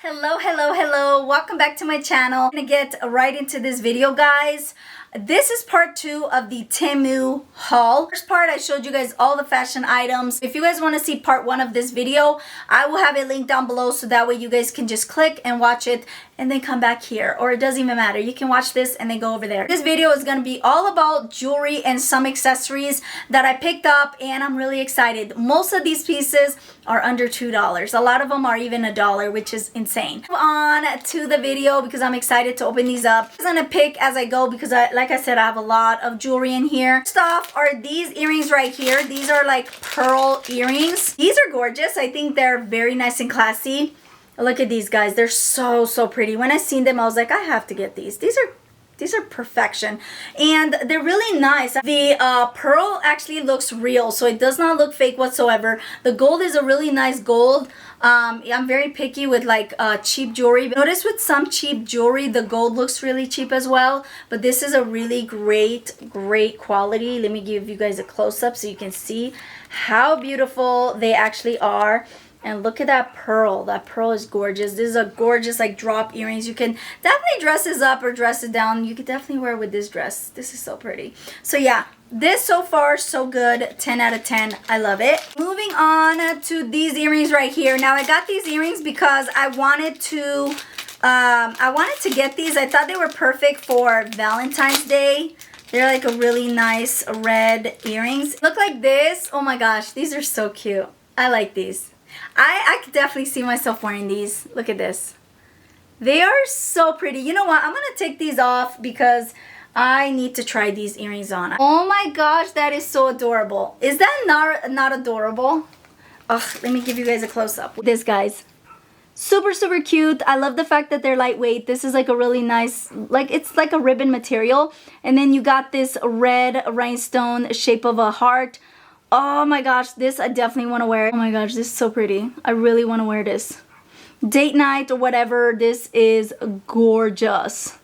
Hello, hello, hello. Welcome back to my channel. I'm gonna get right into this video, guys. This is part 2 of the Temu haul. First part, I showed you guys all the fashion items. If you guys want to see part 1 of this video, I will have it linked down below so that way you guys can just click and watch it and then come back here. Or it doesn't even matter. You can watch this and then go over there. This video is going to be all about jewelry and some accessories that I picked up, and I'm really excited. Most of these pieces are under $2. A lot of them are even $1, which is insane. Move on to the video because I'm excited to open these up. I'm going to pick as I go because like I said, I have a lot of jewelry in here. First off are these earrings right here. These are like pearl earrings. These are gorgeous. I think they're very nice and classy. Look at these guys. They're so pretty. When I seen them, I was like, I have to get these. These are perfection, and they're really nice. The pearl actually looks real, so it does not look fake whatsoever. The gold is a really nice gold. I'm very picky with like cheap jewelry. Notice with some cheap jewelry, the gold looks really cheap as well, but this is a really great quality. Let me give you guys a close-up so you can see how beautiful they actually are. And look at that pearl. That pearl is gorgeous. This is a gorgeous like drop earrings. You can definitely dress this up or dress it down. You could definitely wear it with this dress. This is so pretty. So yeah, this so far so good. 10 out of 10. I love it. Moving on to these earrings right here. Now I got these earrings because I wanted to get these. I thought they were perfect for Valentine's Day. They're like a really nice red earrings. Look like this. Oh my gosh, these are so cute. I like these. I could definitely see myself wearing these. Look at this. They are so pretty. You know what? I'm going to take these off because I need to try these earrings on. Oh my gosh, that is so adorable. Is that not adorable? Ugh, let me give you guys a close-up. This, guys. Super cute. I love the fact that they're lightweight. This is like a really nice, like it's like a ribbon material. And then you got this red rhinestone shape of a heart. Oh my gosh, this I definitely want to wear. Oh my gosh, this is so pretty. I really want to wear this. Date night or whatever, this is gorgeous.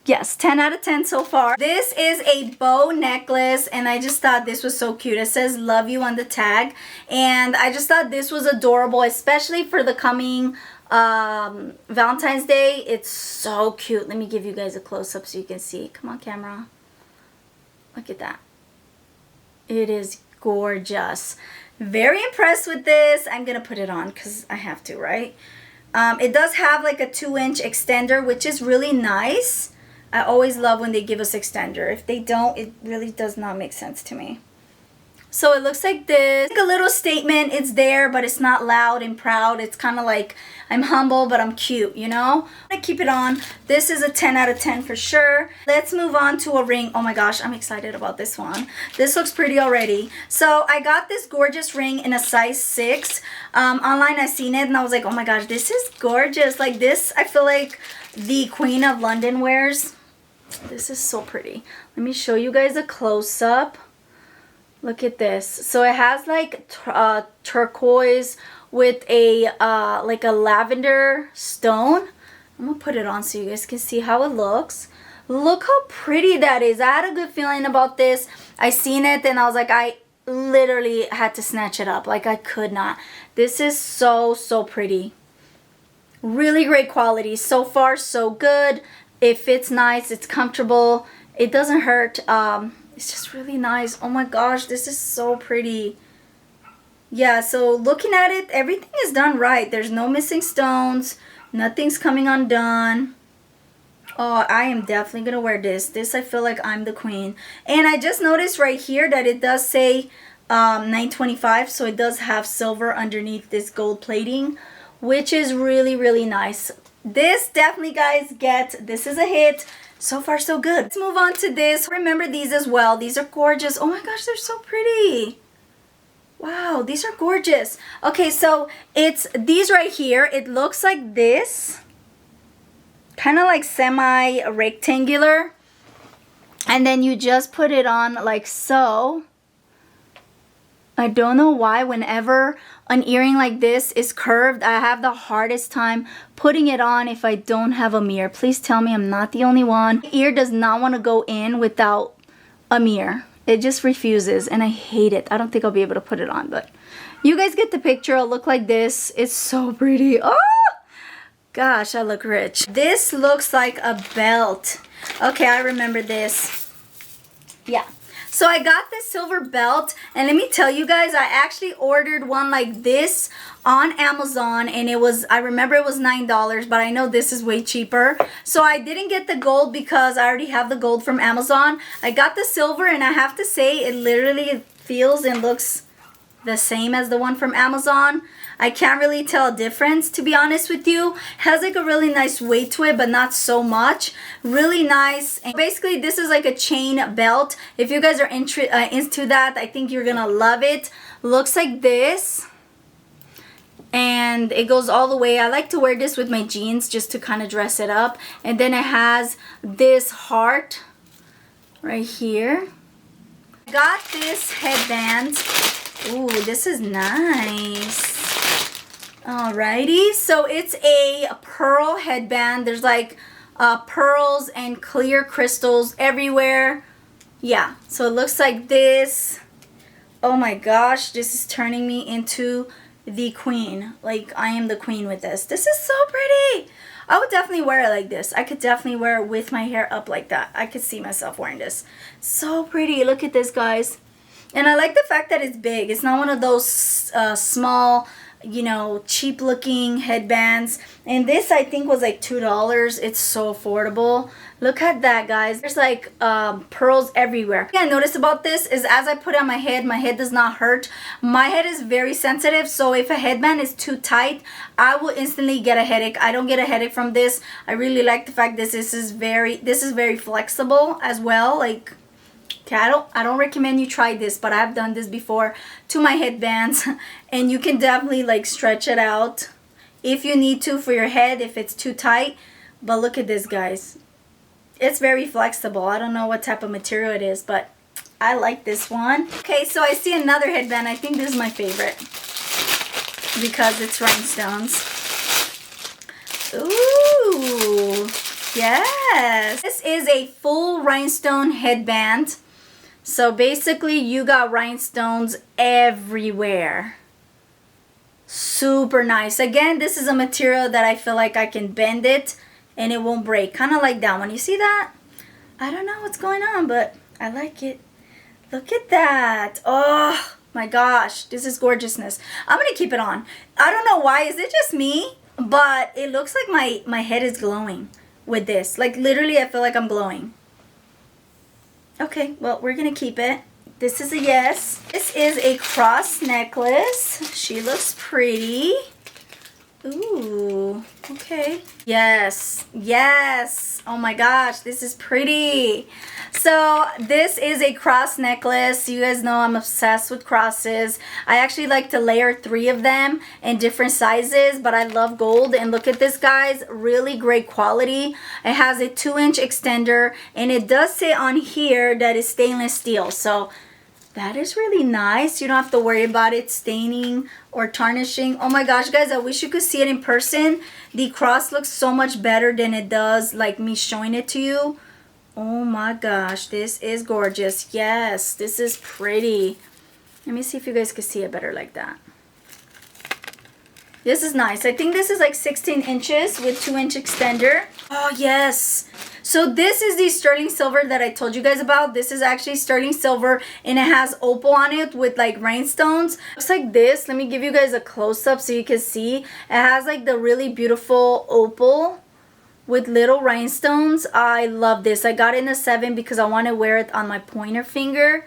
Yes, 10 out of 10 so far. This is a bow necklace, and I just thought this was so cute. It says love you on the tag, and I just thought this was adorable, especially for the coming Valentine's Day. It's so cute. Let me give you guys a close-up so you can see. Come on, camera. Look at that. It is gorgeous. Very impressed with this. I'm gonna put it on because I have to, right? It does have like a 2-inch extender, which is really nice. I always love when they give us extender. If they don't, it really does not make sense to me. So it looks like this. Like a little statement. It's there, but it's not loud and proud. It's kind of like I'm humble, but I'm cute, you know? I keep it on. This is a 10 out of 10 for sure. Let's move on to a ring. Oh my gosh, I'm excited about this one. This looks pretty already. So I got this gorgeous ring in a size 6. Online I seen it and I was like, oh my gosh, this is gorgeous. Like this, I feel like the Queen of London wears. This is so pretty. Let me show you guys a close-up. Look at this. So it has like turquoise with a like a lavender stone. I'm gonna put it on so you guys can see how it looks. Look how pretty that is. I had a good feeling about this. I seen it and I was like, I literally had to snatch it up. Like I could not. This is so pretty. Really great quality. So far so good. It fits nice. It's comfortable. It doesn't hurt. It's just really nice. Oh my gosh, this is so pretty. Yeah, so looking at it, everything is done right. There's no missing stones. Nothing's coming undone. Oh, I am definitely going to wear this. This, I feel like I'm the queen. And I just noticed right here that it does say $9.25. So it does have silver underneath this gold plating, which is really nice. This definitely, guys, this is a hit. So far so good. Let's move on to this. Remember these as well. These are gorgeous. Oh my gosh, they're so pretty. Wow, these are gorgeous. Okay, so it's these right here. It looks like this. Kind of like semi-rectangular. And then you just put it on like so. I don't know why whenever an earring like this is curved, I have the hardest time putting it on if I don't have a mirror. Please tell me I'm not the only one. My ear does not want to go in without a mirror. It just refuses and I hate it. I don't think I'll be able to put it on, but you guys get the picture. It'll look like this. It's so pretty. Oh! Gosh, I look rich. This looks like a belt. Okay, I remember this. Yeah. So I got this silver belt, and let me tell you guys, I actually ordered one like this on Amazon, and it was, I remember it was $9, but I know this is way cheaper. So I didn't get the gold because I already have the gold from Amazon. I got the silver, and I have to say it literally feels and looks the same as the one from Amazon. I can't really tell a difference, to be honest with you. Has like a really nice weight to it, but not so much. Really nice. And basically this is like a chain belt. If you guys are into that, I think you're gonna love it. Looks like this, and it goes all the way. I like to wear this with my jeans just to kind of dress it up. And then it has this heart right here. Got this headband. Ooh, this is nice. Alrighty, so it's a pearl headband. There's like pearls and clear crystals everywhere. Yeah, so it looks like this. Oh my gosh, this is turning me into the queen. Like, I am the queen with this. This is so pretty. I would definitely wear it like this. I could definitely wear it with my hair up like that. I could see myself wearing this. So pretty. Look at this, guys. And I like the fact that it's big. It's not one of those small, you know, cheap looking headbands. And this I think was like $2. It's so affordable. Look at that, guys. There's like pearls everywhere. What I noticed about this is as I put it on my head does not hurt. My head is very sensitive, so if a headband is too tight, I will instantly get a headache. I don't get a headache from this. I really like the fact this is very flexible as well. Like, okay, I don't recommend you try this, but I've done this before to my headbands, and you can definitely like stretch it out if you need to for your head if it's too tight. But look at this, guys. It's very flexible. I don't know what type of material it is, but I like this one. Okay, so I see another headband. I think this is my favorite because it's rhinestones. Ooh, yes. This is a full rhinestone headband. So basically you got rhinestones everywhere. Super nice. Again, this is a material that I feel like I can bend it and it won't break. Kind of like that one. You see that? I don't know what's going on, but I like it. Look at that. Oh my gosh. This is gorgeousness. I'm going to keep it on. I don't know why. Is it just me? But it looks like my head is glowing with this. Like literally I feel like I'm glowing. Okay, well, we're going to keep it. This is a yes. This is a cross necklace. She looks pretty. Ooh, okay. Yes, yes. Oh my gosh, this is pretty. So this is a cross necklace. You guys know I'm obsessed with crosses. I actually like to layer 3 of them in different sizes, but I love gold. And look at this, guys. Really great quality. It has a 2-inch extender, and it does say on here that it's stainless steel. So that is really nice. You don't have to worry about it staining or tarnishing. Oh my gosh, guys, I wish you could see it in person. The cross looks so much better than it does like me showing it to you. Oh my gosh, this is gorgeous. Yes, this is pretty. Let me see if you guys can see it better like that. This is nice. I think this is like 16 inches with 2-inch extender. Oh yes. So this is the sterling silver that I told you guys about. This is actually sterling silver, and it has opal on it with like rhinestones. Looks like this. Let me give you guys a close-up so you can see. It has like the really beautiful opal with little rhinestones. I love this. I got it in a 7 because I want to wear it on my pointer finger.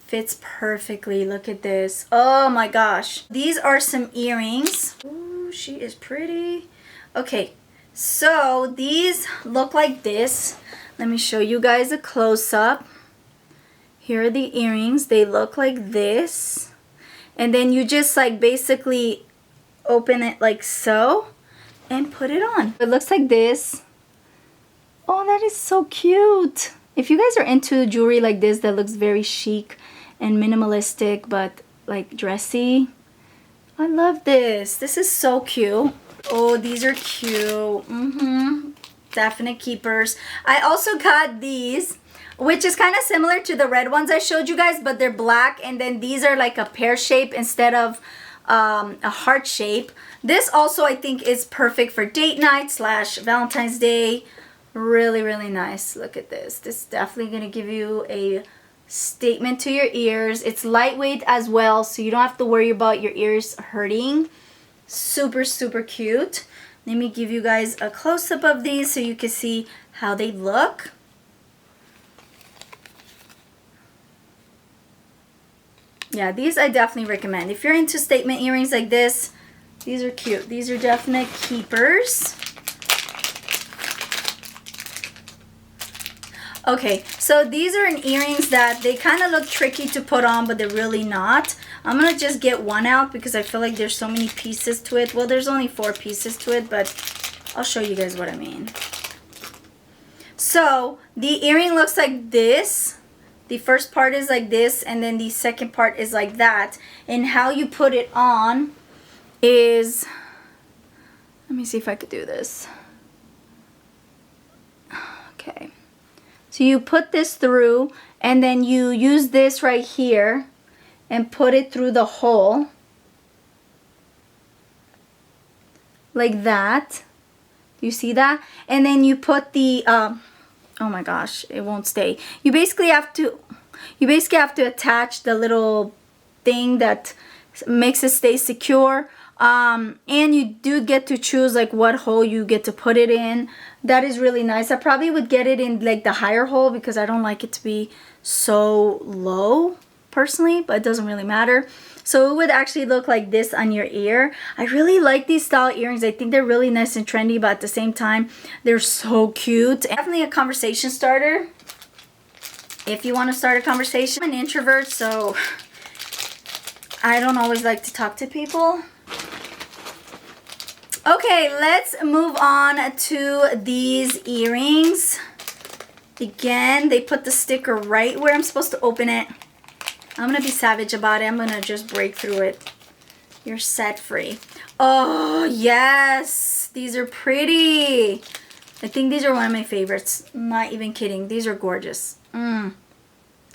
Fits perfectly. Look at this. Oh my gosh. These are some earrings. Ooh, she is pretty. Okay. So these look like this. Let me show you guys a close-up. Here are the earrings. They look like this. And then you just like basically open it like so and put it on. It looks like this. Oh, that is so cute. If you guys are into jewelry like this that looks very chic and minimalistic but like dressy, I love this. This is so cute. Oh, these are cute. Definite keepers. I also got these, which is kind of similar to the red ones I showed you guys, but they're black, and then these are like a pear shape instead of a heart shape. This also I think is perfect for date night / Valentine's Day. Really, really nice. Look at this. This is definitely going to give you a statement to your ears. It's lightweight as well, so you don't have to worry about your ears hurting. Super, super cute. Let me give you guys a close-up of these so you can see how they look. Yeah, these I definitely recommend. If you're into statement earrings like this, these are cute. These are definite keepers. Okay, so these are earrings that they kind of look tricky to put on, but they're really not. I'm going to just get one out because I feel like there's so many pieces to it. Well, there's only 4 pieces to it, but I'll show you guys what I mean. So the earring looks like this. The first part is like this, and then the second part is like that. And how you put it on is, let me see if I could do this. Okay. So you put this through, and then you use this right here and put it through the hole. Like that. You see that? And then you put the, oh my gosh, it won't stay. You basically have to attach the little thing that makes it stay secure. And you do get to choose like what hole you get to put it in. That is really nice. I probably would get it in like the higher hole because I don't like it to be so low personally, but it doesn't really matter. So it would actually look like this on your ear. I really like these style earrings. I think they're really nice and trendy, but at the same time, they're so cute. Definitely a conversation starter if you want to start a conversation. I'm an introvert, so I don't always like to talk to people. Okay, let's move on to these earrings. Again, they put the sticker right where I'm supposed to open it. I'm going to be savage about it. I'm going to just break through it. You're set free. Oh, yes. These are pretty. I think these are one of my favorites. I'm not even kidding. These are gorgeous.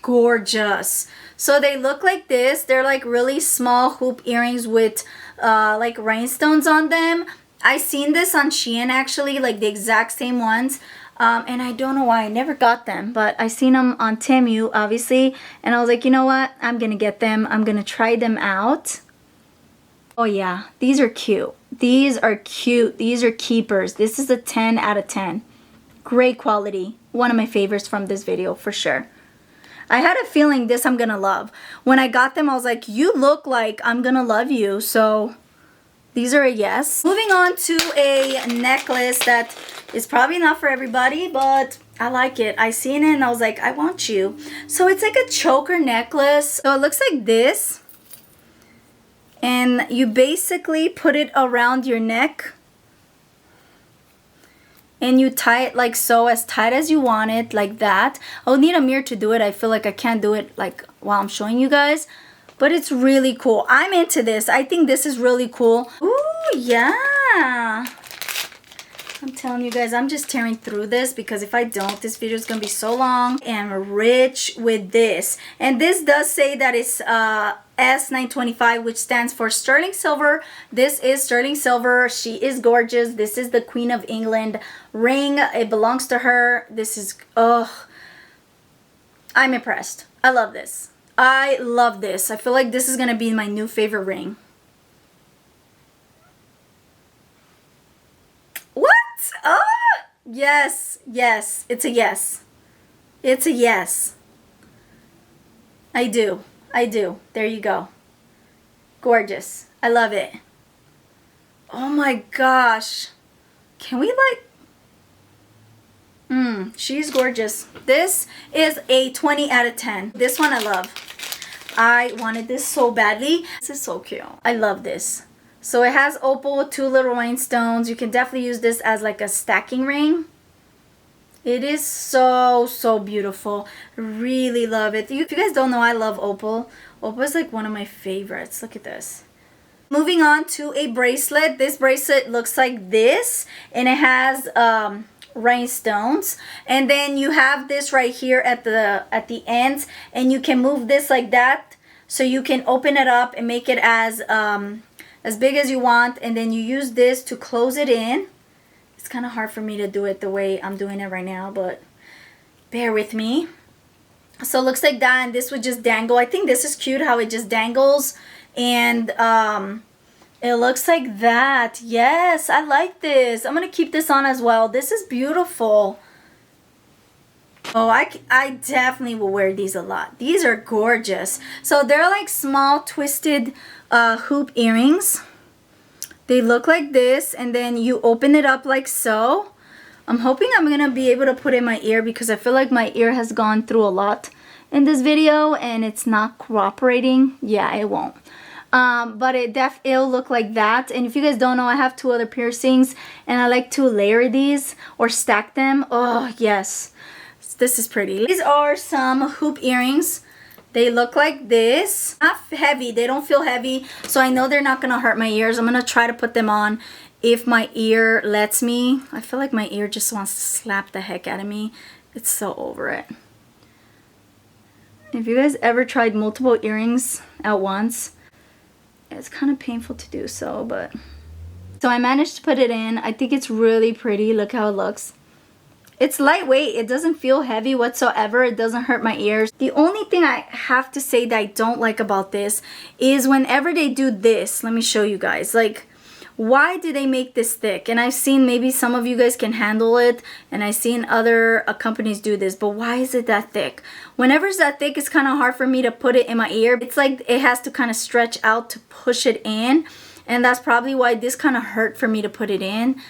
Gorgeous. So they look like this. They're like really small hoop earrings with like rhinestones on them. I seen this on Shein actually, like the exact same ones. And I don't know why I never got them, but I seen them on Temu obviously, and I was like, you know what, I'm gonna get them. I'm gonna try them out. Oh yeah, these are cute. These are cute. These are keepers. This is a 10 out of 10. Great quality. One of my favorites from this video for sure. I had a feeling this I'm gonna love. When I got them, I was like, you look like I'm gonna love you. So these are a yes. Moving on to a necklace that is probably not for everybody, but I like it. I seen it and I was like, I want you. So it's like a choker necklace. So it looks like this. And you basically put it around your neck. And you tie it like so, as tight as you want it, like that. I'll need a mirror to do it. I feel like I can't do it like while I'm showing you guys. But it's really cool. I'm into this. I think this is really cool. Ooh, yeah. I'm telling you guys, I'm just tearing through this because if I don't, this video is going to be so long. And rich with this. And this does say that it's S925, which stands for sterling silver. This is sterling silver. She is gorgeous. This is the Queen of England ring. It belongs to her. This is, oh, I'm impressed. I love this. I love this. I feel like this is going to be my new favorite ring. What? Oh, yes, yes. It's a yes. It's a yes. I do. I do. There you go. Gorgeous. I love it. Oh my gosh. Can we like... she's gorgeous. This is a 20 out of 10. This one I love. I wanted this so badly. This is so cute. I love this. So it has opal with 2 little rhinestones. You can definitely use this as like a stacking ring. It is so, so beautiful. Really love it. If you guys don't know, I love opal. Opal is like one of my favorites. Look at this. Moving on to a bracelet. This bracelet looks like this. And it has rhinestones. And then you have this right here at the ends. And you can move this like that. so you can open it up and make it as big as you want, and then you use this to close it in. It's kind of hard for me to do it the way I'm doing it right now, but bear with me. So it looks like that, and this would just dangle. I think this is cute how it just dangles, and it looks like that. Yes, I like this. I'm gonna keep this on as well. This is beautiful. Oh, I definitely will wear these a lot. These are gorgeous. So they're like small twisted hoop earrings. They look like this, and then you open it up like so. I'm hoping I'm gonna be able to put in my ear, because I feel like my ear has gone through a lot in this video and it's not cooperating. Yeah, it won't. But it'll look like that. And if you guys don't know, I have 2 other piercings, and I like to layer these or stack them. Oh yes, this is pretty. These are some hoop earrings. They look like this. Not heavy. They don't feel heavy, so I know they're not gonna hurt my ears. I'm gonna try to put them on if my ear lets me. I feel like my ear just wants to slap the heck out of me. It's so over it. If you guys ever tried multiple earrings at once, it's kind of painful to do so, but... So I managed to put it in. I think it's really pretty. Look how it looks. It's lightweight. It doesn't feel heavy whatsoever. It doesn't hurt my ears. The only thing I have to say that I don't like about this is whenever they do this, let me show you guys, like, why do they make this thick? And I've seen maybe some of you guys can handle it, and I've seen other companies do this, but why is it that thick? Whenever it's that thick, it's kind of hard for me to put it in my ear. It's like it has to kind of stretch out to push it in, and that's probably why this kind of hurt for me to put it in.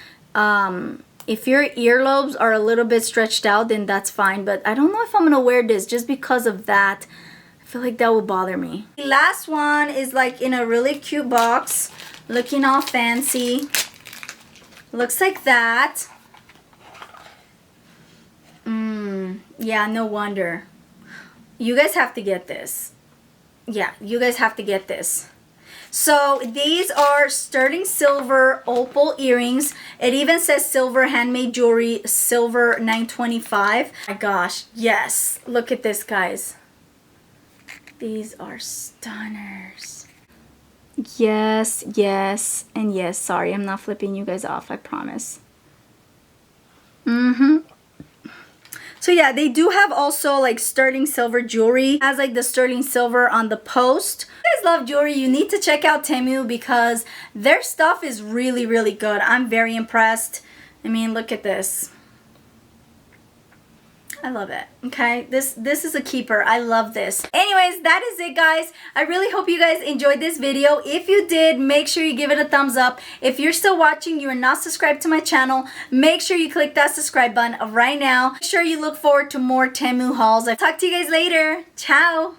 If your earlobes are a little bit stretched out, then that's fine, but I don't know if I'm gonna wear this just because of that. I feel like that will bother me. The last one is like in a really cute box, looking all fancy. Looks like that. Yeah, no wonder. You guys have to get this. Yeah, you guys have to get this. So these are sterling silver opal earrings. It even says silver handmade jewelry, silver 925. My gosh, yes. Look at this, guys. These are stunners. Yes, yes, and yes. Sorry, I'm not flipping you guys off, I promise. So yeah, they do have also like sterling silver jewelry. It has like the sterling silver on the post. If you guys love jewelry, you need to check out Temu, because their stuff is really, really good. I'm very impressed. I mean, look at this. I love it. Okay, this is a keeper. I love this. Anyways, that is it, guys. I really hope you guys enjoyed this video. If you did, make sure you give it a thumbs up. If you're still watching, you are not subscribed to my channel, make sure you click that subscribe button right now. Make sure you look forward to more Temu hauls. I'll talk to you guys later. Ciao.